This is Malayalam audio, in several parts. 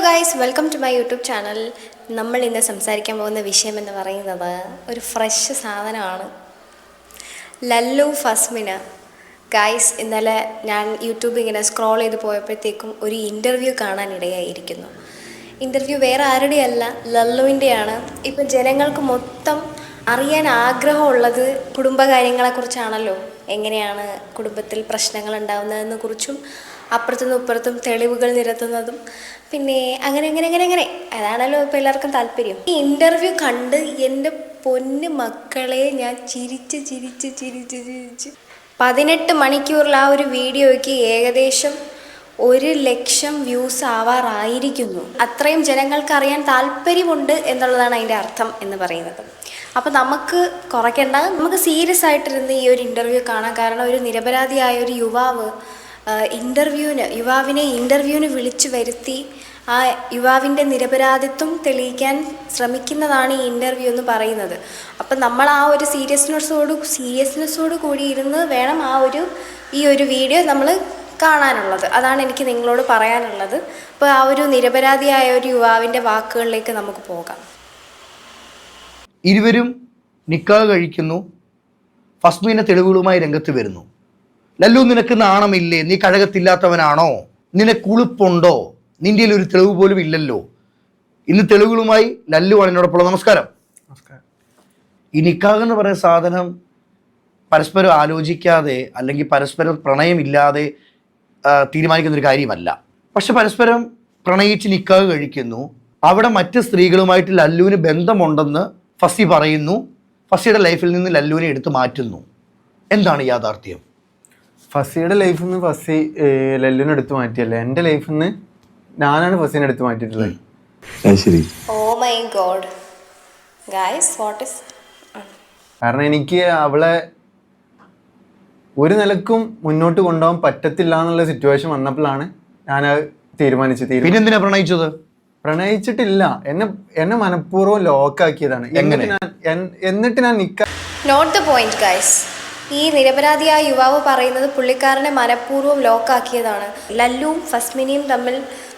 Guys, welcome to my YouTube channel. നമ്മൾ ഇന്ന് സംസാരിക്കാൻ പോകുന്ന വിഷയം എന്ന് പറയുന്നത് ഒരു ഫ്രഷ് സാധനമാണ്. ലല്ലു ഫസ്മിന. ഗൈസ്, ഇന്നലെ ഞാൻ യൂട്യൂബ് ഇങ്ങനെ സ്ക്രോൾ ചെയ്ത് പോയപ്പോഴത്തേക്കും ഒരു ഇൻ്റർവ്യൂ കാണാനിടയായിരിക്കുന്നു. ഇൻ്റർവ്യൂ വേറെ ആരുടെയല്ല, ലല്ലുവിൻ്റെയാണ്. ഇപ്പം ജനങ്ങൾക്ക് മൊത്തം അറിയാൻ ആഗ്രഹമുള്ളത് കുടുംബകാര്യങ്ങളെക്കുറിച്ചാണല്ലോ. എങ്ങനെയാണ് കുടുംബത്തിൽ പ്രശ്നങ്ങൾ ഉണ്ടാകുന്നതിനെ കുറിച്ചും അപ്പുറത്തുനിന്നും ഇപ്പുറത്തും തെളിവുകൾ നിരത്തുന്നതും പിന്നെ അങ്ങനെ അതാണല്ലോ ഇപ്പോൾ എല്ലാവർക്കും താല്പര്യം. ഈ ഇൻ്റർവ്യൂ കണ്ട് എൻ്റെ പൊന്നു മക്കളെ ഞാൻ ചിരിച്ച് 18 മണിക്കൂറിൽ ആ ഒരു വീഡിയോയ്ക്ക് ഏകദേശം 1,00,000 വ്യൂസ് ആവാറായിരിക്കുന്നു. അത്രയും ജനങ്ങൾക്ക് അറിയാൻ താല്പര്യമുണ്ട് എന്നുള്ളതാണ് അതിൻ്റെ അർത്ഥം എന്ന് പറയുന്നത്. അപ്പോൾ നമുക്ക് കുറയ്ക്കേണ്ട, നമുക്ക് സീരിയസ് ആയിട്ടിരുന്ന് ഈ ഒരു ഇൻ്റർവ്യൂ കാണാം. കാരണം ഒരു നിരപരാധിയായ ഒരു യുവാവിനെ ഇൻ്റർവ്യൂവിന് വിളിച്ചു വരുത്തി ആ യുവാവിൻ്റെ നിരപരാധിത്വം തെളിയിക്കാൻ ശ്രമിക്കുന്നതാണ് ഈ ഇൻ്റർവ്യൂ എന്ന് പറയുന്നത്. അപ്പം നമ്മൾ ആ ഒരു സീരിയസ്നെസ്സോട് കൂടി ഇരുന്ന് വേണം ഈ ഒരു വീഡിയോ നമ്മൾ കാണാനുള്ളത്. അതാണ് എനിക്ക് നിങ്ങളോട് പറയാനുള്ളത്. അപ്പോൾ ആ ഒരു നിരപരാധിയായ ഒരു യുവാവിൻ്റെ വാക്കുകളിലേക്ക് നമുക്ക് പോകാം. ഇരുവരും നിക്കാഹ് കഴിക്കുന്നു. ഫസ്മീന തെളിവുകളുമായി രംഗത്ത് വരുന്നു. ലല്ലു, നിനക്ക് നാണമില്ലേ? നീ കഴകത്തില്ലാത്തവനാണോ? നിനക്ക് ഉളുപ്പുണ്ടോ? നിന്റെ ഒരു തെളിവ് പോലും ഇല്ലല്ലോ. ഇന്ന് തെളിവുകളുമായി ലല്ലു ആണ് എന്നോടൊപ്പം. നമസ്കാരം. ഈ നിക്കാഹ് എന്ന് പറയുന്ന സാധനം പരസ്പരം ആലോചിക്കാതെ അല്ലെങ്കിൽ പരസ്പരം പ്രണയമില്ലാതെ തീരുമാനിക്കുന്ന ഒരു കാര്യമല്ല. പക്ഷെ പരസ്പരം പ്രണയിച്ച് നിക്കാഹ് കഴിക്കുന്നു. അവിടെ മറ്റ് സ്ത്രീകളുമായിട്ട് ലല്ലുവിന് ബന്ധമുണ്ടെന്ന് ഫസി പറയുന്നു. ഫസിയുടെ ലൈഫിൽ നിന്ന് ലല്ലുവിനെ എടുത്തു മാറ്റുന്നു. എന്താണ് യാഥാർത്ഥ്യം? ഫസിയുടെ ലൈഫിൽ നിന്ന് ഫസി ലല്ലുവിനെ എടുത്തു മാറ്റിയല്ലേ. എൻ്റെ ലൈഫിൽ നിന്ന് ഞാനാണ് ഫസീനെ എടുത്തു മാറ്റിയിട്ടുള്ളത്. കാരണം എനിക്ക് അവളെ ഒരു നിലക്കും മുന്നോട്ട് കൊണ്ടുപോകാൻ പറ്റത്തില്ല എന്നുള്ള സിറ്റുവേഷൻ വന്നപ്പോഴാണ് ഞാൻ തീരുമാനിച്ചത്. പിന്നെന്തിനാ പ്രണയിച്ചത്? പ്രണയിച്ചിട്ടില്ല, എന്നെ മനഃപൂർവ്വം ലോക്കാക്കിയതാണ്. എന്നിട്ട് ഞാൻ നോട്ട് ദ പോയിന്റ് ഗൈസ്. ഈ നിരപരാധിയായ യുവാവ് പറയുന്നത് പുള്ളിക്കാരനെ മനഃപൂർവ്വം ലോക്കാക്കിയതാണ്. ലല്ലുവും ഫസ്മിനയും തമ്മിൽ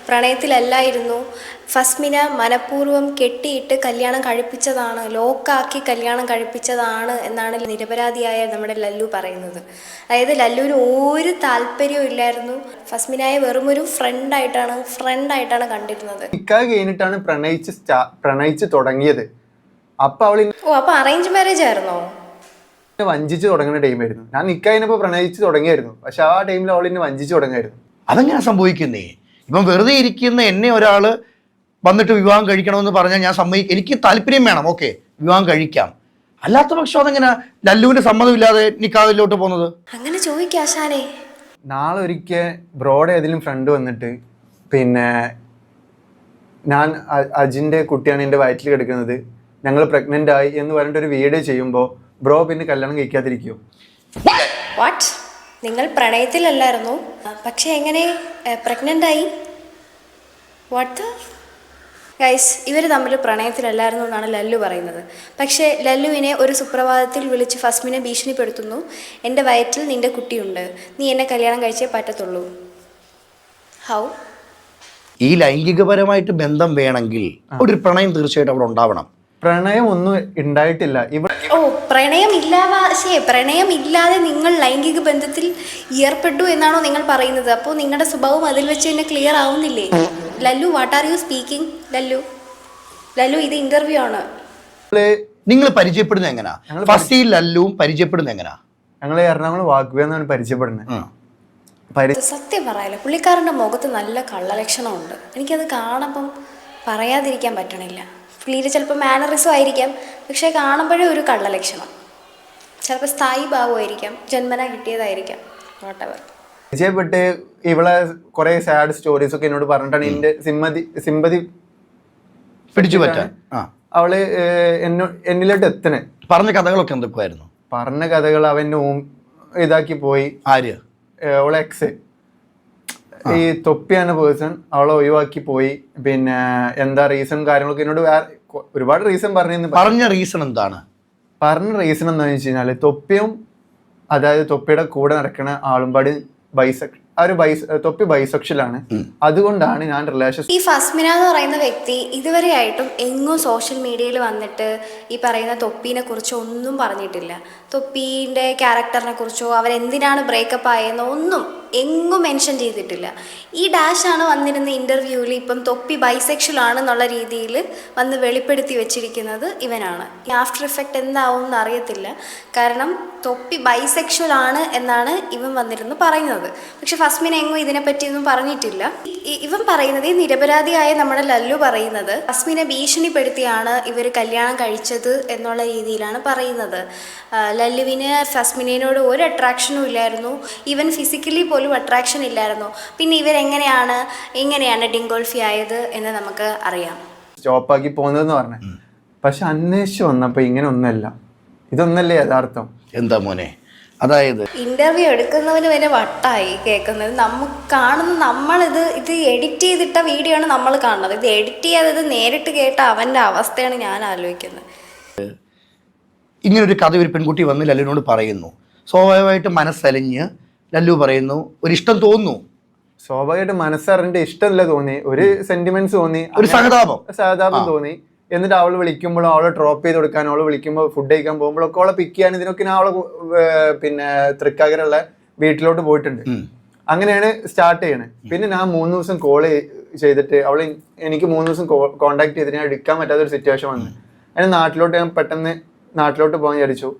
പ്രണയത്തിലല്ലായിരുന്നു. ഫസ്മിന മനഃപൂർവ്വം കെട്ടിയിട്ട് കല്യാണം കഴിപ്പിച്ചതാണ്, ലോക്കാക്കി കല്യാണം കഴിപ്പിച്ചതാണ് എന്നാണ് നിരപരാധിയായ നമ്മുടെ ലല്ലു പറയുന്നത്. അതായത് ലല്ലുവിന് ഒരു താല്പര്യവും ഇല്ലായിരുന്നു. ഫസ്മിനായെ വെറുമൊരു ഫ്രണ്ടായിട്ടാണ് കണ്ടിരുന്നത്. നിക്കാഹ് കഴിഞ്ഞിട്ടാണ് പ്രണയിച്ച് തുടങ്ങിയത്. അപ്പൊ അറേഞ്ച് മാരേജ് ആയിരുന്നോ? വഞ്ചിച്ച് തുടങ്ങുന്ന ടൈമായിരുന്നു. ഞാൻ നിക്കാഹിനപ്പോ പ്രണയിച്ച് തുടങ്ങിയായിരുന്നു. പക്ഷെ ആ ടൈമിൽ അവൾ എന്നെ വഞ്ചിച്ച് തുടങ്ങായിരുന്നു. അതെങ്ങനെ സംഭവിക്കുന്നേ? ഇപ്പം വെറുതെ ഇരിക്കുന്ന എന്നെ ഒരാള് വന്നിട്ട് വിവാഹം കഴിക്കണമെന്ന് പറഞ്ഞാൽ ഞാൻ എനിക്ക് താല്പര്യം വേണം, ഓക്കെ, വിവാഹം കഴിക്കാം. അല്ലാത്ത പക്ഷം അതെങ്ങനെ ലല്ലുവിന്റെ സമ്മതമില്ലാതെ നിക്കാഹിലോട്ട് പോകുന്നത്? അങ്ങനെ ചോദിക്കാശാനെ. നാളെ ഒരിക്കൽ ബ്രോഡ് ഏതെങ്കിലും ഫ്രണ്ട് വന്നിട്ട് പിന്നെ ഞാൻ അജിന്റെ കുട്ടിയാണ് എൻ്റെ വയറ്റിൽ കിടക്കുന്നത്, ഞങ്ങൾ പ്രഗ്നന്റ് ആയി എന്ന് പറഞ്ഞിട്ട് ഒരു വീഡിയോ ചെയ്യുമ്പോൾ ബ്രോ പിന്നെ കല്യാണം കഴിക്കാതിരിക്കുമോ? വാട്ട്? നിങ്ങൾ പ്രണയത്തിലല്ലായിരുന്നു, പക്ഷെ എങ്ങനെ പ്രഗ്നന്റ് ആയി? വാട്ട് ഗൈസ്, ഇവർ തമ്മിൽ പ്രണയത്തിലല്ലായിരുന്നു എന്നാണ് ലല്ലു പറയുന്നത്. പക്ഷേ ലല്ലുവിനെ ഒരു സുപ്രഭാതത്തിൽ വിളിച്ച് ഫസ്മിനെ ഭീഷണിപ്പെടുത്തുന്നു. എൻ്റെ വയറ്റിൽ നിൻ്റെ കുട്ടിയുണ്ട്, നീ എന്നെ കല്യാണം കഴിച്ചേ പറ്റത്തുള്ളൂ. ഹൗ? ഈ ലൈംഗികപരമായിട്ട് ബന്ധം വേണമെങ്കിൽ ഒരു പ്രണയം തീർച്ചയായിട്ടും അവിടെ ഉണ്ടാവണം. പ്രണയം ഒന്നും ഉണ്ടായിട്ടില്ല ഇവിടെ. പ്രണയം ഇല്ലാതെ നിങ്ങൾ ലൈംഗിക ബന്ധത്തിൽ ഏർപ്പെട്ടു എന്നാണോ നിങ്ങൾ പറയുന്നത്? അപ്പോൾ നിങ്ങളുടെ സ്വഭാവം അതിൽ വെച്ച് തന്നെ ക്ലിയർ ആവുന്നില്ലേ? Lallu, what are you speaking? Lallu, ഇത് ഇന്റർവ്യൂ ആണ്. നിങ്ങൾ പരിചയപ്പെടുന്നത് എങ്ങനാ? ഫസി ലല്ലുവും പരിചയപ്പെടുന്നത് എങ്ങനാ? ഞങ്ങൾ എറണാകുളം വാഗ്വേന്നാണ് പരിചയപ്പെടുന്നത്. സത്യം പറയാലോ, പുള്ളിക്കാരൻ്റെ മുഖത്ത് നല്ല കള്ളലക്ഷണമുണ്ട്. എനിക്കത് കാണുമ്പം പറയാതിരിക്കാൻ പറ്റണില്ല. പുള്ളിയിൽ ചിലപ്പോൾ മാനറിസം ആയിരിക്കാം, പക്ഷെ കാണുമ്പോഴേ ഒരു കള്ളലക്ഷണം. ചിലപ്പോൾ സ്ഥായി ഭാവമായിരിക്കാം, ജന്മന കിട്ടിയതായിരിക്കാം, വാട്ടെവർ. പരിചയപ്പെട്ട് ഇവളെ കുറെ സാഡ് സ്റ്റോറീസ് ഒക്കെ എന്നോട് പറഞ്ഞിട്ടാണ് എന്റെ സിമ്പതി പിടിച്ചു പറ്റാൻ അവള് എന്നിലോട്ട് എത്തണേ. പറഞ്ഞ കഥകളൊക്കെ എന്തൊക്കെയായിരുന്നു? പറഞ്ഞ കഥകൾ അവന്റെ ഇതാക്കി പോയി. ആര്? അവളെ എക്സ്, ഈ തൊപ്പിയാണ് പേഴ്സൺ, അവളെ ഒഴിവാക്കി പോയി. പിന്നെ എന്താ റീസൺ കാര്യങ്ങളൊക്കെ എന്നോട് ഒരുപാട് റീസൺ പറഞ്ഞ റീസൺ എന്താണ്? പറഞ്ഞ റീസൺ എന്താണെന്ന് വെച്ച് കഴിഞ്ഞാല് തൊപ്പിയുടെ കൂടെ നടക്കുന്ന ആളുംപാട് ആ ഒരു തൊപ്പി ബൈസെക്ഷലാണ്. അതുകൊണ്ടാണ് ഞാൻ റിലേഷൻ. ഈ ഫസ്മിന എന്ന് പറയുന്ന വ്യക്തി ഇതുവരെയായിട്ടും എങ്ങും സോഷ്യൽ മീഡിയയിൽ വന്നിട്ട് ഈ പറയുന്ന തൊപ്പീനെ കുറിച്ച് ഒന്നും പറഞ്ഞിട്ടില്ല. തൊപ്പീൻ്റെ ക്യാരക്ടറിനെ കുറിച്ചോ അവരെന്തിനാണ് ബ്രേക്കപ്പ് ആയെന്നോ ഒന്നും എങ്ങും മെൻഷൻ ചെയ്തിട്ടില്ല. ഈ ഡാഷാണ് വന്നിരുന്ന ഇൻ്റർവ്യൂവിൽ ഇപ്പം തൊപ്പി ബൈസെക്ഷൽ ആണെന്നുള്ള രീതിയിൽ വന്ന് വെളിപ്പെടുത്തി വെച്ചിരിക്കുന്നത് ഇവനാണ്. ആഫ്റ്റർ ഇഫക്റ്റ് എന്താവും എന്ന് അറിയത്തില്ല. കാരണം തൊപ്പി ബൈസെക്ഷൽ ആണ് എന്നാണ് ഇവൻ വന്നിരുന്ന് പറയുന്നത്. പക്ഷെ ഫസ്മിന എങ്ങും ഇതിനെപ്പറ്റിയൊന്നും പറഞ്ഞിട്ടില്ല. ഇവൻ പറയുന്നത്, ഈ നിരപരാധിയായ നമ്മുടെ ലല്ലു പറയുന്നത് ഫസ്മിനെ ഭീഷണിപ്പെടുത്തിയാണ് ഇവർ കല്യാണം കഴിച്ചത് എന്നുള്ള രീതിയിലാണ് പറയുന്നത്. ലല്ലുവിന് ഫസ്മിനോട് ഒരു അട്രാക്ഷനും ഇല്ലായിരുന്നു. ഈവൻ ഫിസിക്കലി പോലും അട്രാക്ഷൻ ഇല്ലായിരുന്നു. പിന്നെ ഇങ്ങനെയാണ് ഡിങ്കോൾഫി ആയത് എന്ന് നമുക്ക് അറിയാം. സ്റ്റോപ്പാക്കി പോകുന്നതെന്ന് പറഞ്ഞു. പക്ഷെ അന്വേഷിച്ച് വന്നപ്പോൾ ഇങ്ങനെ ഒന്നല്ല, ഇതൊന്നല്ലേ യഥാർത്ഥം. എന്താ മോനെ, അതായത് ഇന്റർവ്യൂ എടുക്കുന്നവന് വരെ വട്ടായി കേൾക്കുന്നത്. നമുക്ക് കാണുന്ന ഇത് എഡിറ്റ് ചെയ്തിട്ട വീഡിയോ ആണ് നമ്മൾ കാണുന്നത്. ഇത് എഡിറ്റ് ചെയ്യാതെ നേരിട്ട് കേട്ട അവൻ്റെ അവസ്ഥയാണ് ഞാൻ ആലോചിക്കുന്നത്. ഇങ്ങനൊരു കഥ ഒരു പെൺകുട്ടി വന്ന് ലല്ലുവിനോട് പറയുന്നു. സ്വാഭാവികമായിട്ട് മനസ്സലിഞ്ഞ് ലല്ലു പറയുന്നു, ഒരിഷ്ടം തോന്നുന്നു. സ്വാഭാവികമായിട്ട് മനസ്സറിന്റെ ഇഷ്ടമല്ല തോന്നി, ഒരു സെന്റിമെന്റ്സ് തോന്നി, ഒരു സഹതാപം തോന്നി. എന്നിട്ട് അവൾ വിളിക്കുമ്പോഴും അവളെ ഡ്രോപ്പ് ചെയ്ത് കൊടുക്കാൻ, അവള് വിളിക്കുമ്പോൾ ഫുഡ് കഴിക്കാൻ പോകുമ്പോഴൊക്കെ അവളെ പിക്ക് ചെയ്യാൻ ഇതിനൊക്കെ ഞാൻ അവളെ പിന്നെ തൃക്കാക്കരയുള്ള വീട്ടിലോട്ട് പോയിട്ടുണ്ട്. അങ്ങനെയാണ് സ്റ്റാർട്ട് ചെയ്യണത്. പിന്നെ ഞാൻ 3 ദിവസം കോൾ ചെയ്തിട്ട് എനിക്ക് 3 ദിവസം കോണ്ടാക്ട് ചെയ്തിട്ട് ഞാൻ എടുക്കാൻ പറ്റാത്തൊരു സിറ്റുവേഷൻ വന്നു. അതിന് ഞാൻ പെട്ടെന്ന് നാട്ടിലോട്ട് പോകാൻ വിചാരിച്ചു.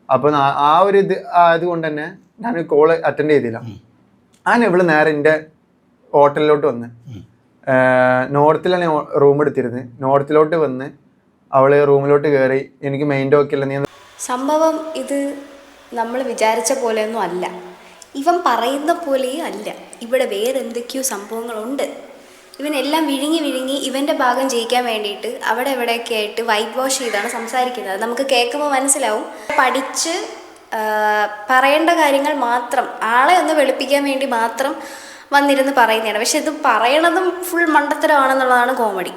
അപ്പൊ ആ ഒരു ആയതുകൊണ്ട് തന്നെ ഞാൻ കോള് അറ്റൻഡ് ചെയ്തില്ല. ഞാൻ ഇവിടെ നേരെ എൻ്റെ ഹോട്ടലിലോട്ട് വന്ന്, നോർത്തിലാണ് റൂം എടുത്തിരുന്നത്. നോർത്തിലോട്ട് വന്ന് അവള് റൂമിലോട്ട് കയറി. എനിക്ക് മൈൻഡ് ഒക്കെ ഇല്ല. നീ സംഭവം ഇത് നമ്മൾ വിചാരിച്ച പോലെയൊന്നും അല്ല, ഇവൻ പറയുന്ന പോലെയും അല്ല. ഇവിടെ വേറെ എന്തൊക്കെയോ സംഭവങ്ങളുണ്ട്. ഇവനെല്ലാം വിഴുങ്ങി ഇവൻ്റെ ഭാഗം ജയിക്കാൻ വേണ്ടിയിട്ട് അവിടെ എവിടെയൊക്കെ ആയിട്ട് വൈറ്റ് വാഷ് ചെയ്താണ് സംസാരിക്കുന്നത്. നമുക്ക് കേൾക്കുമ്പോൾ മനസ്സിലാവും. പഠിച്ച് പറയേണ്ട കാര്യങ്ങൾ മാത്രം, ആളെ ഒന്ന് വെളുപ്പിക്കാൻ വേണ്ടി മാത്രം വന്നിരുന്ന് പറയുന്നതാണ്. പക്ഷെ ഇത് പറയണതും ഫുൾ മണ്ടത്തരമാണെന്നുള്ളതാണ് കോമഡി.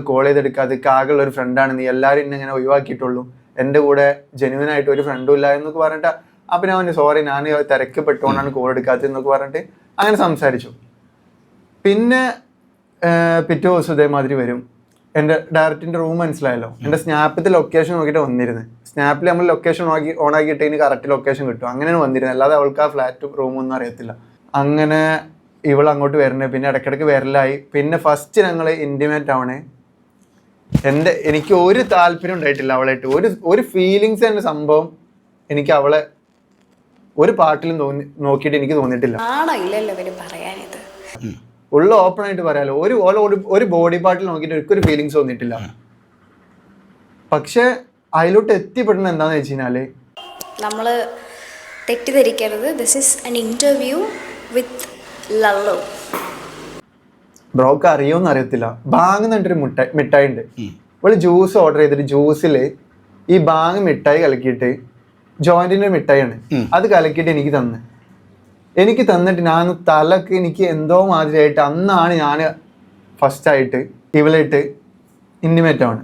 കോൾ ചെയ്തെടുക്കാതെ ആകെയുള്ള ഒരു ഫ്രണ്ടാണ് നീ, എല്ലാവരും ഇന്നെ ഇങ്ങനെ ഒഴിവാക്കിയിട്ടുള്ളൂ, എൻ്റെ കൂടെ ജെന്യുവൻ ആയിട്ട് ഒരു ഫ്രണ്ടും ഇല്ല എന്നൊക്കെ പറഞ്ഞിട്ട്, അപ്പം ഞാൻ സോറി ഞാൻ തിരക്ക് പെട്ടുകൊണ്ടാണ് കോൾ എടുക്കാത്തത് എന്നൊക്കെ പറഞ്ഞിട്ട് അങ്ങനെ സംസാരിച്ചു. പിന്നെ പിറ്റേ ദിവസം ഇതേമാതിരി വരും. എൻ്റെ ഡയറക്റ്റിൻ്റെ റൂം മനസ്സിലായല്ലോ. എൻ്റെ സ്നാപ്പിൽ ലൊക്കേഷൻ നോക്കിയിട്ട് വന്നിരുന്നത്. സ്നാപ്പിൽ നമ്മൾ ലൊക്കേഷൻ ഓൺ ആക്കിയിട്ട് ഇതിന് കറക്റ്റ് ലൊക്കേഷൻ കിട്ടും. അങ്ങനെയാണ് വന്നിരുന്നത്. അല്ലാതെ അവൾക്ക് ആ ഫ്ലാറ്റും റൂമൊന്നും അറിയത്തില്ല. അങ്ങനെ ഇവൾ അങ്ങോട്ട് വരുന്നത്. പിന്നെ ഇടയ്ക്കിടയ്ക്ക് വരലായി. പിന്നെ ഫസ്റ്റ് ഞങ്ങൾ ഇൻറ്റിമേറ്റ് ആവണേ. എനിക്ക് ഒരു താല്പര്യം ഉണ്ടായിട്ടില്ല അവളായിട്ട്. ഒരു ഫീലിങ്സ് എന്ന സംഭവം എനിക്ക് അവളെ ഒരു പാട്ടിലും നോക്കിയിട്ട് എനിക്ക് തോന്നിയിട്ടില്ല. ഉള്ള ഓപ്പൺ ആയിട്ട് പറയാലോ. ഒരു ബോഡി പാർട്ടിൽ നോക്കിയിട്ട് ഒരിക്കലും ഒരു ഫീലിങ്സ് തോന്നിയിട്ടില്ല. പക്ഷെ അതിലോട്ട് എത്തിപ്പെടുന്നത് എന്താണെന്ന് വെച്ച് കഴിഞ്ഞാൽ, നമ്മൾ തെറ്റിദ്ധരിക്കരുത്. This is an interview with Lallu. ബ്രോക്ക് അറിയോന്ന് അറിയത്തില്ല. ബാങ് എന്നിട്ടൊരു മിഠായി ഉണ്ട്. ഇവള് ജ്യൂസ് ഓർഡർ ചെയ്തിട്ട് ജ്യൂസിൽ ഈ ബാങ് മിഠായി കലക്കിയിട്ട്, ജോയിന്റിന്റെ മിഠായിയാണ്, അത് കലക്കിയിട്ട് എനിക്ക് തന്നിട്ട് ഞാൻ തലക്ക് എനിക്ക് എന്തോ മാതിരിയായിട്ട് അന്നാണ് ഞാൻ ഫസ്റ്റായിട്ട് ഇവളായിട്ട് ഇൻറ്റിമേറ്റ് ആണ്.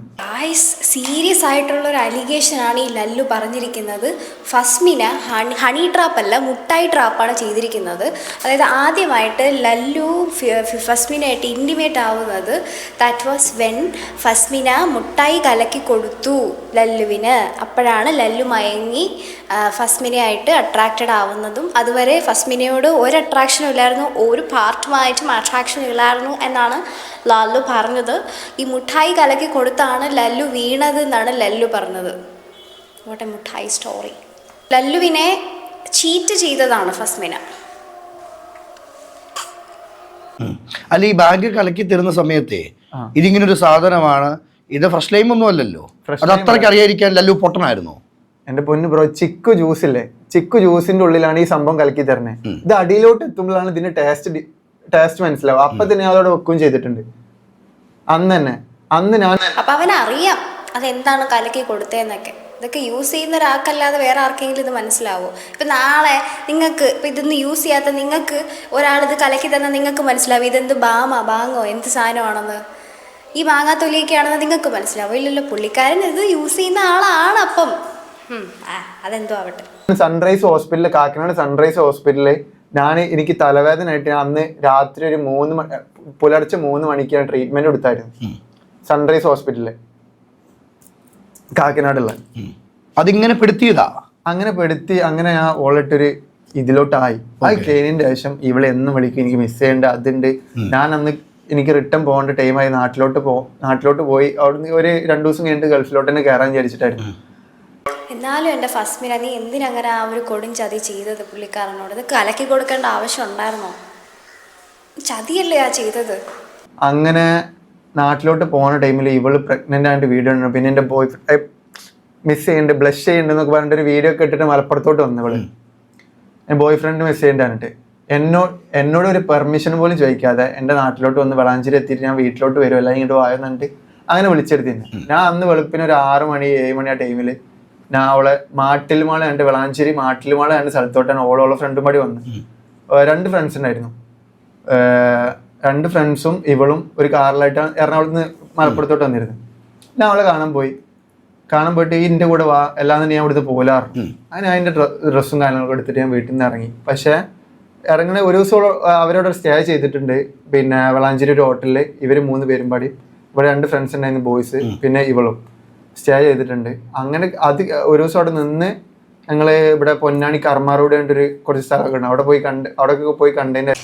സീരിയസ് ആയിട്ടുള്ള ഒരു അലിഗേഷനാണ് ഈ ലല്ലു പറഞ്ഞിരിക്കുന്നത്. ഫസ്മിന ഹണി ട്രാപ്പല്ല, മുട്ടായി ട്രാപ്പാണ് ചെയ്തിരിക്കുന്നത്. അതായത് ആദ്യമായിട്ട് ലല്ലു ഫസ്മിനായിട്ട് ഇൻറ്റിമേറ്റ് ആവുന്നത് ദാറ്റ് വാസ് വെൻ ഫസ്മിന മുട്ടായി കലക്കി കൊടുത്തു ലല്ലുവിന്. അപ്പോഴാണ് ലല്ലു മയങ്ങി ഫസ്മിനയായിട്ട് അട്രാക്റ്റഡ് ആവുന്നതും. അതുവരെ ഫസ്മിനയോട് ഒരു അട്രാക്ഷനും ഇല്ലായിരുന്നു, ഒരു പാർട്ടുമായിട്ടും അട്രാക്ഷൻ ഇല്ലായിരുന്നു എന്നാണ് ലല്ലു പറഞ്ഞത്. ഈ മുട്ടായി കലക്കി കൊടുത്താണ് ലല്ലു വീണത് എന്നാണ് ലല്ലു പറഞ്ഞത്. വാട്ട് എ മുട്ടായി സ്റ്റോറി. ലല്ലുവിനെ ചീറ്റ് ചെയ്തതാണ് ഫസ്മിന. അല്ല, ഈ ബാഗ് കലക്കി തരുന്ന സമയത്തെ ഇതിങ്ങനൊരു സാധനമാണ്, ഇത് ഫ്രഷ് ലൈം ഒന്നും അല്ലല്ലോ, അത് അത്രയ്ക്ക് അറിയാതിരിക്കാൻ ലല്ലു പൊട്ടനായിരുന്നു. എന്റെ പൊന്നു ബ്രോ, ചിക്കു ജ്യൂസ് ഇല്ലേ, ചിക്കു ജ്യൂസിന്റെ ഉള്ളിലാണ് ഈ സംഭവം കലക്കി തരണേ. ഇത് അടിയിലോട്ട് എത്തുമ്പോഴാണ് ഇതിന്റെ ടേസ്റ്റ് മനസ്സിലാവും. അപ്പൊ തന്നെ അതോടെ വെക്കുകയും ചെയ്തിട്ടുണ്ട് അന്ന് ഞാൻ. അപ്പൊ അവനറിയാം അതെന്താണ് കലക്കി കൊടുത്തതെന്നൊക്കെ. ഇതൊക്കെ യൂസ് ചെയ്യുന്ന ഒരാൾക്കല്ലാതെ വേറെ ആർക്കെങ്കിലും ഇത് മനസ്സിലാവും? ഇപ്പം നാളെ നിങ്ങൾക്ക് ഇപ്പം ഇതൊന്നും യൂസ് ചെയ്യാത്ത നിങ്ങൾക്ക് ഒരാളിത് കലക്കി തന്നാൽ നിങ്ങൾക്ക് മനസ്സിലാവും ഇതെന്ത് ബാങ്ങോ എന്ത് സാധനമാണെന്ന്. ഈ മാങ്ങാത്തൊലിയൊക്കെയാണെന്ന് നിങ്ങൾക്ക് മനസ്സിലാവും? ഇല്ലല്ലോ. പുള്ളിക്കാരൻ ഇത് യൂസ് ചെയ്യുന്ന ആളാണ്. അപ്പം അതെന്തോ ആവട്ടെ. സൺറൈസ് ഹോസ്പിറ്റലിൽ, കാക്കനാട് സൺറൈസ് ഹോസ്പിറ്റലിൽ എനിക്ക് തലവേദനയായിട്ട് അന്ന് രാത്രി ഒരു പുലർച്ചെ 3 മണിക്ക് ഞാൻ ട്രീറ്റ്മെന്റ് കൊടുത്തായിരുന്നു സൺറൈസ് ഹോസ്പിറ്റലില് കാക്കനാടുള്ള. അതിങ്ങനെ പെടുത്തിയതാ? അങ്ങനെ പെടുത്തി അങ്ങനെ ഞാൻ ഓളിട്ടൊരു ഇതിലോട്ടായി. ആ ട്രെയിനിന്റെ ശേഷം ഇവളെ എന്നും വിളിക്കും, എനിക്ക് മിസ് ചെയ്യേണ്ട അതുണ്ട്. ഞാൻ അന്ന് എനിക്ക് റിട്ടേൺ പോകേണ്ട ടൈമായി, നാട്ടിലോട്ട് പോയി. അവിടുന്ന് ഒരു 2 ദിവസം കഴിഞ്ഞിട്ട് ഗൾഫിലോട്ട് തന്നെ കയറാൻ വിചാരിച്ചിട്ടായിരുന്നു. എന്നാലും എൻ്റെ ഫസ്മിന, നീ എന്തിനങ്ങനെ ആ ഒരു കൊടും ചതി ചെയ്തത് പുള്ളിക്കാരനോട്? ഇത് കലക്കി കൊടുക്കേണ്ട ആവശ്യം ഉണ്ടായിരുന്നോ? ചതിയല്ലേ ആ ചെയ്തത്? അങ്ങനെ നാട്ടിലോട്ട് പോകുന്ന ടൈമിൽ ഇവള് പ്രഗ്നന്റ് ആയിട്ട് വീഡിയോ ഉണ്ട്. പിന്നെ എൻ്റെ ബോയ് മിസ് ചെയ്യണ്ട്, ബ്ലഷ് ചെയ്യണ്ട് എന്നൊക്കെ പറഞ്ഞിട്ട് ഒരു വീഡിയോ ഒക്കെ ഇട്ടിട്ട് മലപ്പുറത്തോട്ട് വന്നു ഇവള്. എൻ്റെ ബോയ് ഫ്രണ്ട് മിസ് ചെയ്യണ്ടായിട്ട് എന്നോട് ഒരു പെർമിഷൻ പോലും ചോദിക്കാതെ എൻ്റെ നാട്ടിലോട്ട് വന്ന് വളാഞ്ചേരി എത്തിയിട്ട് ഞാൻ വീട്ടിലോട്ട് വരുമല്ല ഇങ്ങോട്ട് വായെന്നിട്ട് അങ്ങനെ വിളിച്ചെടുത്തിരുന്നു. ഞാൻ അന്ന് വെളുപ്പിന് ഒരു 6 മണി 7 മണി ആ ടൈമിൽ ഞാൻ അവളെ മാട്ടിൽമാള കണ്ട്, വളാഞ്ചേരി മാട്ടിൽമാള കണ്ട് സ്ഥലത്തോട്ടാണ് ഓളോളെ ഫ്രണ്ടും പാടി വന്ന്. 2 ഫ്രണ്ട്സ് ഉണ്ടായിരുന്നു. 2 ഫ്രണ്ട്സും ഇവളും ഒരു കാറിലായിട്ടാണ് എറണാകുളത്ത് നിന്ന് മലപ്പുറത്തോട്ട് വന്നിരുന്നത്. ഞാൻ അവളെ കാണാൻ പോയിട്ട് ഇതിൻ്റെ കൂടെ വാ അല്ലാതെ ഞാൻ ഇവിടുത്തെ പോലാറ്. അങ്ങനെ അതിൻ്റെ ഡ്രസ്സും കാര്യങ്ങളൊക്കെ എടുത്തിട്ട് ഞാൻ വീട്ടിൽ നിന്ന് ഇറങ്ങി. പക്ഷേ ഇറങ്ങണ ഒരു ദിവസം അവരോട് സ്റ്റേ ചെയ്തിട്ടുണ്ട്. പിന്നെ വളാഞ്ചേരി ഒരു ഹോട്ടലിൽ ഇവർ 3 പേരും പാടി, ഇവിടെ 2 ഫ്രണ്ട്സ് ഉണ്ടായിരുന്നു ബോയ്സ്, പിന്നെ ഇവളും സ്റ്റേ ചെയ്തിട്ടുണ്ട്. അങ്ങനെ ഒരു ദിവസം അവിടെ നിന്ന് ഞങ്ങൾ ഇവിടെ പൊന്നാനി കർമാറോട് ഒരു കുറച്ച് സ്ഥലമൊക്കെ ഉണ്ട്, അവിടെയൊക്കെ പോയി കണ്ടതിൻ്റെ.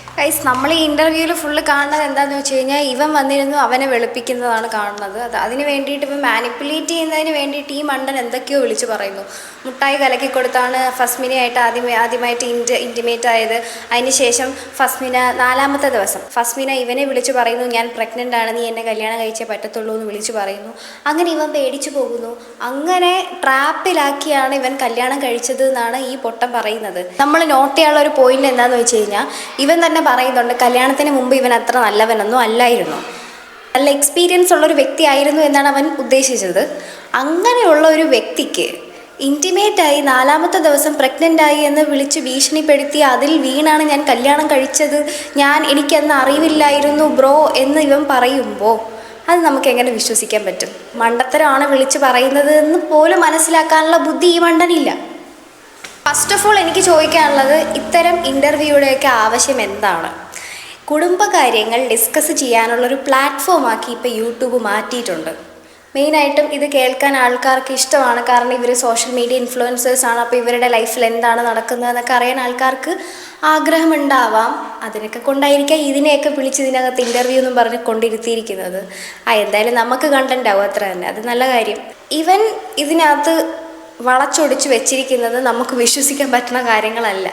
നമ്മൾ ഈ ഇന്റർവ്യൂവിൽ ഫുള്ള് കാണുന്നത് എന്താണെന്ന് വെച്ച് കഴിഞ്ഞാൽ ഇവൻ വന്നിരുന്നു അവനെ വെളുപ്പിക്കുന്നതാണ് കാണുന്നത്. അതിന് വേണ്ടിയിട്ട് ഇവൻ മാനിപ്പുലേറ്റ് ചെയ്യുന്നതിന് വേണ്ടിയിട്ട് ഈ മണ്ടൻ എന്തൊക്കെയോ വിളിച്ച് പറയുന്നു. മുട്ടായി കലക്കി കൊടുത്താണ് ഫസ്മിനയായിട്ട് ആദ്യമായിട്ട് ഇൻറ്റിമേറ്റ് ആയത്. അതിനുശേഷം ഫസ്മിന 4ാമത്തെ ദിവസം ഫസ്മിന ഇവനെ വിളിച്ച് പറയുന്നു, ഞാൻ പ്രഗ്നൻ്റ് ആണ്, നീ എന്നെ കല്യാണം കഴിച്ചേ പറ്റത്തുള്ളൂ എന്ന് വിളിച്ച് പറയുന്നു. അങ്ങനെ ഇവൻ പേടിച്ചു പോകുന്നു. അങ്ങനെ ട്രാപ്പിലാക്കിയാണ് ഇവൻ കല്യാണം കഴിച്ചത് എന്നാണ് ഈ പൊട്ടം പറയുന്നത്. നമ്മൾ നോട്ട് ചെയ്യാനുള്ള ഒരു പോയിന്റ് എന്താണെന്ന് വെച്ച് കഴിഞ്ഞാൽ ഇവൻ തന്നെ പറയുന്നുണ്ട് കല്യാണത്തിന് മുമ്പ് ഇവൻ അത്ര നല്ലവനൊന്നും അല്ലായിരുന്നു, നല്ല എക്സ്പീരിയൻസ് ഉള്ളൊരു വ്യക്തിയായിരുന്നു എന്നാണ് അവൻ ഉദ്ദേശിച്ചത്. അങ്ങനെയുള്ള ഒരു വ്യക്തിക്ക് ഇൻറ്റിമേറ്റായി 4ാമത്തെ ദിവസം പ്രഗ്നൻ്റായി എന്ന് വിളിച്ച് ഭീഷണിപ്പെടുത്തി അതിൽ വീണാണ് ഞാൻ കല്യാണം കഴിച്ചത്, എനിക്കന്ന് അറിവില്ലായിരുന്നു ബ്രോ എന്ന് ഇവൻ പറയുമ്പോൾ അത് നമുക്ക് എങ്ങനെ വിശ്വസിക്കാൻ പറ്റും? മണ്ടത്തരമാണ് വിളിച്ച് പറയുന്നത് എന്ന് പോലും മനസ്സിലാക്കാനുള്ള ബുദ്ധി ഈ മണ്ടനില്ല. ഫസ്റ്റ് ഓഫ് ഓൾ എനിക്ക് ചോദിക്കാനുള്ളത്, ഇത്തരം ഇൻ്റർവ്യൂയുടെയൊക്കെ ആവശ്യം എന്താണ്? കുടുംബകാര്യങ്ങൾ ഡിസ്കസ് ചെയ്യാനുള്ളൊരു പ്ലാറ്റ്ഫോമാക്കി ഇപ്പോൾ യൂട്യൂബ് മാറ്റിയിട്ടുണ്ട്. മെയിനായിട്ടും ഇത് കേൾക്കാൻ ആൾക്കാർക്ക് ഇഷ്ടമാണ്, കാരണം ഇവർ സോഷ്യൽ മീഡിയ ഇൻഫ്ലുവൻസേഴ്സാണ്. അപ്പോൾ ഇവരുടെ ലൈഫിൽ എന്താണ് നടക്കുന്നതെന്നൊക്കെ അറിയാൻ ആൾക്കാർക്ക് ആഗ്രഹമുണ്ടാവാം. അതിനൊക്കെ കൊണ്ടായിരിക്കാം ഇതിനെയൊക്കെ വിളിച്ച് ഇതിനകത്ത് ഇൻ്റർവ്യൂ എന്നും പറഞ്ഞ് കൊണ്ടിരുത്തിയിരിക്കുന്നത്. എന്തായാലും നമുക്ക് കണ്ടൻ്റ് ആവും, അത്ര തന്നെ, അത് നല്ല കാര്യം. ഇവൻ ഇതിനകത്ത് വളച്ചൊടിച്ച് വെച്ചിരിക്കുന്നത് നമുക്ക് വിശ്വസിക്കാൻ പറ്റുന്ന കാര്യങ്ങളല്ല.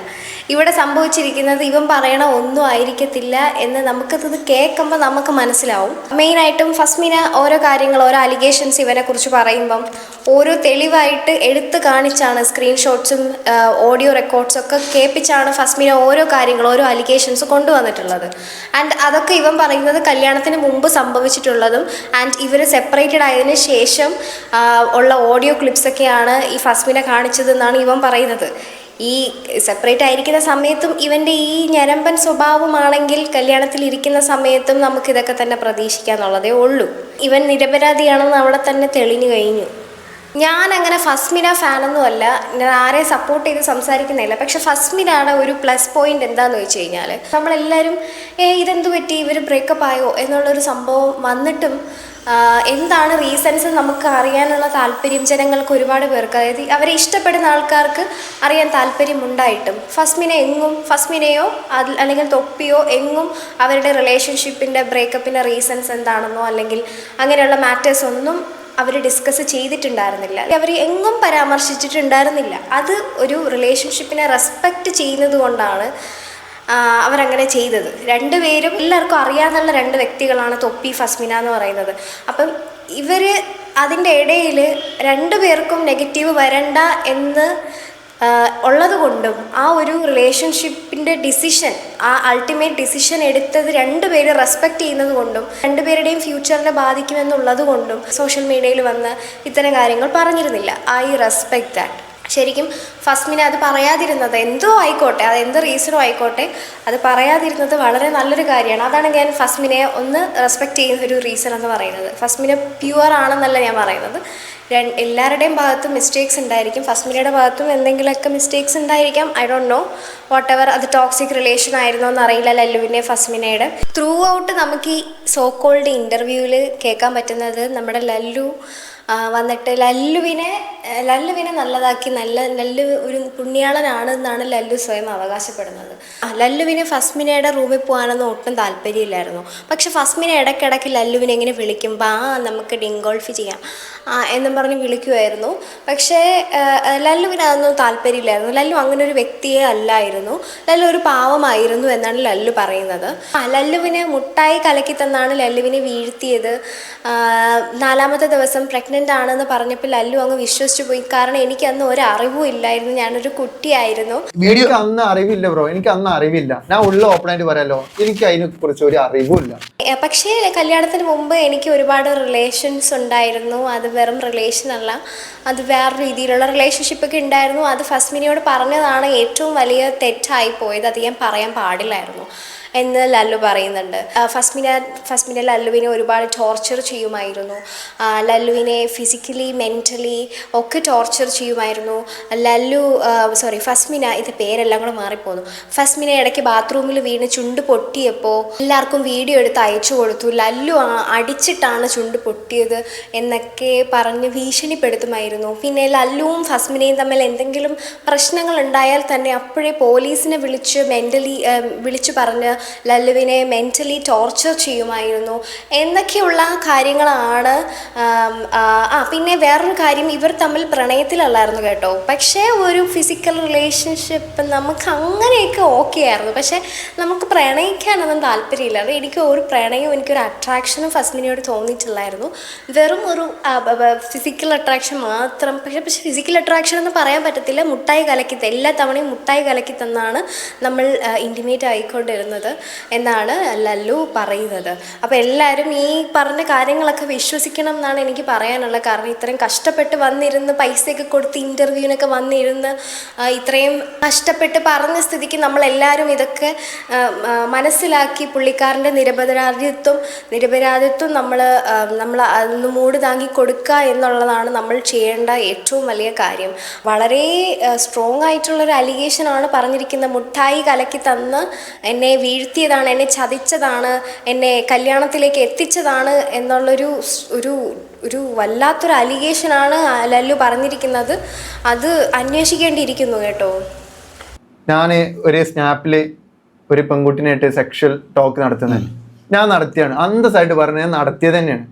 ഇവിടെ സംഭവിച്ചിരിക്കുന്നത് ഇവൻ പറയണ ഒന്നും ആയിരിക്കത്തില്ല എന്ന് നമുക്കത് കേൾക്കുമ്പോൾ നമുക്ക് മനസ്സിലാവും. മെയിനായിട്ടും ഫസ്മിന ഓരോ കാര്യങ്ങൾ, ഓരോ അലിഗേഷൻസ് ഇവനെക്കുറിച്ച് പറയുമ്പം ഓരോ തെളിവായിട്ട് എടുത്ത് കാണിച്ചാണ്, സ്ക്രീൻഷോട്ട്സും ഓഡിയോ റെക്കോർഡ്സൊക്കെ കേൾപ്പിച്ചാണ് ഫസ്മിന ഓരോ കാര്യങ്ങൾ, ഓരോ അലിഗേഷൻസ് കൊണ്ടുവന്നിട്ടുള്ളത്. ആൻഡ് അതൊക്കെ ഇവൻ പറയുന്നത് കല്യാണത്തിന് മുമ്പ് സംഭവിച്ചിട്ടുള്ളതും ആൻഡ് ഇവർ സെപ്പറേറ്റഡ് ആയതിനു ശേഷം ഉള്ള ഓഡിയോ ക്ലിപ്സൊക്കെയാണ് ഈ ഫസ്മിന കാണിച്ചതെന്നാണ് ഇവൻ പറയുന്നത്. ഈ സെപ്പറേറ്റ് ആയിരിക്കുന്ന സമയത്തും ഇവൻ്റെ ഈ ഞരമ്പൻ സ്വഭാവമാണെങ്കിൽ കല്യാണത്തിൽ ഇരിക്കുന്ന സമയത്തും നമുക്കിതൊക്കെ തന്നെ പ്രതീക്ഷിക്കാന്നുള്ളതേ ഉള്ളൂ. ഇവൻ നിരപരാധിയാണെന്ന് അവിടെ തന്നെ തെളിഞ്ഞു കഴിഞ്ഞു. ഞാൻ അങ്ങനെ ഫസ്മിന ഫാനൊന്നും അല്ല, ഞാൻ ആരെയും സപ്പോർട്ട് ചെയ്ത് സംസാരിക്കുന്നില്ല. പക്ഷെ ഫസ്മിനയുടെ ഒരു പ്ലസ് പോയിന്റ് എന്താണെന്ന് വെച്ച് കഴിഞ്ഞാൽ നമ്മളെല്ലാവരും ഇതെന്ത് പറ്റി, ഇവർ ബ്രേക്കപ്പ് ആയോ എന്നുള്ളൊരു സംഭവം വന്നിട്ടും എന്താണ് റീസൺസ് നമുക്ക് അറിയാനുള്ള താല്പര്യം ജനങ്ങൾക്ക് ഒരുപാട് പേർക്ക്, അതായത് അവരെ ഇഷ്ടപ്പെടുന്ന ആൾക്കാർക്ക് അറിയാൻ താല്പര്യമുണ്ടായിട്ടും ഫസ്മിനയോ അല്ലെങ്കിൽ തൊപ്പിയോ എങ്ങും അവരുടെ റിലേഷൻഷിപ്പിൻ്റെ ബ്രേക്കപ്പിൻ്റെ റീസൺസ് എന്താണെന്നോ അല്ലെങ്കിൽ അങ്ങനെയുള്ള മാറ്റേഴ്സ് ഒന്നും അവർ ഡിസ്കസ് ചെയ്തിട്ടുണ്ടായിരുന്നില്ല, അവർ എങ്ങും പരാമർശിച്ചിട്ടുണ്ടായിരുന്നില്ല. അത് ഒരു റിലേഷൻഷിപ്പിനെ റെസ്പെക്റ്റ് ചെയ്യുന്നത് കൊണ്ടാണ് അവരങ്ങനെ ചെയ്തത്. 2 പേരും എല്ലാവർക്കും അറിയാവുന്ന 2 വ്യക്തികളാണ് തൊപ്പി ഫസ്മിന എന്ന് പറയുന്നത്. അപ്പം ഇവർ അതിൻ്റെ ഇടയിൽ 2 പേർക്കും നെഗറ്റീവ് വരണ്ട എന്ന് ഉള്ളത് കൊണ്ടും ആ ഒരു റിലേഷൻഷിപ്പിൻ്റെ ഡിസിഷൻ, ആ അൾട്ടിമേറ്റ് ഡിസിഷൻ എടുത്തത് 2 പേര് റെസ്പെക്റ്റ് ചെയ്യുന്നത് കൊണ്ടും 2 പേരുടെയും ഫ്യൂച്ചറിനെ ബാധിക്കുമെന്നുള്ളത് കൊണ്ടും സോഷ്യൽ മീഡിയയിൽ വന്ന് ഇത്തരം കാര്യങ്ങൾ പറഞ്ഞിരുന്നില്ല. I respect that. ശരിക്കും ഫസ്മിന അത് പറയാതിരുന്നത് എന്തോ ആയിക്കോട്ടെ, അത് എന്ത് റീസണോ ആയിക്കോട്ടെ, അത് പറയാതിരുന്നത് വളരെ നല്ലൊരു കാര്യമാണ്. അതാണ് ഞാൻ ഫസ്മിനയെ ഒന്ന് റെസ്പെക്റ്റ് ചെയ്യുന്ന ഒരു റീസൺ എന്ന് പറയുന്നത്. ഫസ്മിന പ്യുവർ ആണെന്നല്ല ഞാൻ പറയുന്നത്. എല്ലാവരുടെയും ഭാഗത്തും മിസ്റ്റേക്സ് ഉണ്ടായിരിക്കും. ഫസ്മിനയുടെ ഭാഗത്തും എന്തെങ്കിലുമൊക്കെ മിസ്റ്റേക്സ് ഉണ്ടായിരിക്കാം. I don't know what ever. അത് ടോക്സിക് റിലേഷൻ ആയിരുന്നോ എന്നറിയില്ല ലല്ലുവിൻ്റെ ഫസ്മിനയുടെ. ത്രൂ ഔട്ട് നമുക്ക് ഈ സോ കോൾഡ് ഇൻ്റർവ്യൂവിൽ കേൾക്കാൻ പറ്റുന്നത് നമ്മുടെ ലല്ലു വന്നിട്ട് ലല്ലുവിനെ നല്ലതാക്കി, ലല്ലു ഒരു പുണ്യാളനാണ് എന്നാണ് ലല്ലു സ്വയം അവകാശപ്പെടുന്നത്. ലല്ലുവിന് ഫസ്മിനയുടെ റൂമിൽ പോകാനൊന്നും ഒട്ടും താല്പര്യമില്ലായിരുന്നു. പക്ഷെ ഫസ്മിന ഇടയ്ക്കിടയ്ക്ക് ലല്ലുവിനെ ഇങ്ങനെ വിളിക്കുമ്പോൾ നമുക്ക് ഡിങ്കോൾഫ് ചെയ്യാം എന്നും പറഞ്ഞ് വിളിക്കുമായിരുന്നു. പക്ഷേ ലല്ലുവിന് അതൊന്നും താല്പര്യമില്ലായിരുന്നു. ലല്ലു അങ്ങനെ ഒരു വ്യക്തിയെ അല്ലായിരുന്നു. ലല്ലു ഒരു പാവമായിരുന്നു എന്നാണ് ലല്ലു പറയുന്നത്. ലല്ലുവിന് മുട്ടായി കലക്കി തന്നാണ് ലല്ലുവിനെ വീഴ്ത്തിയത്. 4ാമത്തെ ദിവസം പ്രഗ്നൻ്റ് ആണെന്ന് പറഞ്ഞപ്പോൾ ലല്ലു അങ്ങ് വിശ്വസിച്ചു പോയി. കാരണം എനിക്ക് അന്ന് ഒരു അറിവും ഇല്ലായിരുന്നു, ഞാനൊരു കുട്ടിയായിരുന്നു. എനിക്ക് അന്ന് അറിവില്ല ബ്രോ, എനിക്ക് അന്ന് അറിവില്ല. ഞാൻ ഉള്ള ഓപ്പണായിട്ട് പറയാലോ, എനിക്ക് അതിനെ കുറിച്ച് ഒരു അറിവുമില്ല. പക്ഷേ കല്യാണത്തിന് മുമ്പ് എനിക്ക് ഒരുപാട് റിലേഷൻസ് ഉണ്ടായിരുന്നു. അത് വെറും റിലേഷൻ അല്ല, അത് വേറെ രീതിയിലുള്ള റിലേഷൻഷിപ്പൊക്കെ ഉണ്ടായിരുന്നു. അത് ഫസ്മിനയോട് പറഞ്ഞതാണ് ഏറ്റവും വലിയ തെറ്റായി പോയത്. അത് ഞാൻ പറയാൻ പാടില്ലായിരുന്നു എന്ന് ലല്ലു പറയുന്നുണ്ട്. ഫസ്മിന ലല്ലുവിനെ ഒരുപാട് ടോർച്ചർ ചെയ്യുമായിരുന്നു. ലല്ലുവിനെ ഫിസിക്കലി മെൻ്റലി ഒക്കെ ടോർച്ചർ ചെയ്യുമായിരുന്നു. ഫസ്മിന, ഇത് പേരെല്ലാം കൂടെ മാറിപ്പോന്നു. ഫസ്മിന ഇടയ്ക്ക് ബാത്റൂമിൽ വീണ് ചുണ്ട് പൊട്ടിയപ്പോൾ എല്ലാവർക്കും വീഡിയോ എടുത്ത് അയച്ചു കൊടുത്തു. ലല്ലു അടിച്ചിട്ടാണ് ചുണ്ട് പൊട്ടിയത് എന്നൊക്കെ പറഞ്ഞ് ഭീഷണിപ്പെടുത്തുമായിരുന്നു. പിന്നെ ലല്ലുവും ഫസ്മിനയും തമ്മിൽ എന്തെങ്കിലും പ്രശ്നങ്ങൾ ഉണ്ടായാൽ തന്നെ അപ്പോഴേ പോലീസിനെ വിളിച്ച് പറഞ്ഞ് ലല്ലുവിനെ മെൻ്റലി ടോർച്ചർ ചെയ്യുമായിരുന്നു എന്നൊക്കെയുള്ള കാര്യങ്ങളാണ്. പിന്നെ വേറൊരു കാര്യം, ഇവർ തമ്മിൽ പ്രണയത്തിലല്ലായിരുന്നു കേട്ടോ. പക്ഷേ ഒരു ഫിസിക്കൽ റിലേഷൻഷിപ്പ് നമുക്ക് അങ്ങനെയൊക്കെ ഓക്കെ ആയിരുന്നു. പക്ഷേ നമുക്ക് പ്രണയിക്കാനൊന്നും താല്പര്യമില്ല. എനിക്ക് ഒരു പ്രണയവും എനിക്കൊരു അട്രാക്ഷനും ഫസ്മിനയോട് തോന്നിയിട്ടില്ലായിരുന്നു. വെറും ഒരു ഫിസിക്കൽ അട്രാക്ഷൻ മാത്രം. പക്ഷേ ഫിസിക്കൽ അട്രാക്ഷൻ എന്ന് പറയാൻ പറ്റത്തില്ല. എല്ലാ തവണയും മുട്ടായി കലക്കി തന്നാണ് നമ്മൾ ഇൻറ്റിമേറ്റ് ആയിക്കൊണ്ടിരുന്നത് എന്നാണ് ലല്ലു പറയുന്നത്. അപ്പോൾ എല്ലാവരും ഈ പറഞ്ഞ കാര്യങ്ങളൊക്കെ വിശ്വസിക്കണം എന്നാണ് എനിക്ക് പറയാനുള്ളത്. കാരണം ഇത്രയും കഷ്ടപ്പെട്ട് വന്നിരുന്ന് പൈസയൊക്കെ കൊടുത്ത് ഇൻ്റർവ്യൂവിനൊക്കെ വന്നിരുന്ന് ഇത്രയും കഷ്ടപ്പെട്ട് പറഞ്ഞ സ്ഥിതിക്ക് നമ്മളെല്ലാവരും ഇതൊക്കെ മനസ്സിലാക്കി പുള്ളിക്കാരൻ്റെ നിരപരാധിത്വം നമ്മൾ അതൊന്ന് മൂട് താങ്ങി കൊടുക്കുക എന്നുള്ളതാണ് നമ്മൾ ചെയ്യേണ്ട ഏറ്റവും വലിയ കാര്യം. വളരെ സ്ട്രോങ് ആയിട്ടുള്ളൊരു അലിഗേഷനാണ് പറഞ്ഞിരിക്കുന്നത്. മുട്ടായി കലക്കി തന്ന് എന്നെ വീഴ്ത്തിയതാണ്, എന്നെ ചതിച്ചതാണ്, എന്നെ കല്യാണത്തിലേക്ക് എത്തിച്ചതാണ് എന്നുള്ളൊരു ഒരു വല്ലാത്തൊരു അലിഗേഷനാണ് ലല്ലു പറഞ്ഞിരിക്കുന്നത്. അത് അന്വേഷിക്കേണ്ടിയിരിക്കുന്നു കേട്ടോ. ഞാൻ ഒരു സ്നാപ്പിൽ ഒരു പെൺകുട്ടിനായിട്ട് സെക്ഷൽ ടോക്ക് നടത്തുന്നത് ഞാൻ നടത്തിയാണ്. അന്തസ്സായിട്ട് പറഞ്ഞത് നടത്തിയത് തന്നെയാണ്.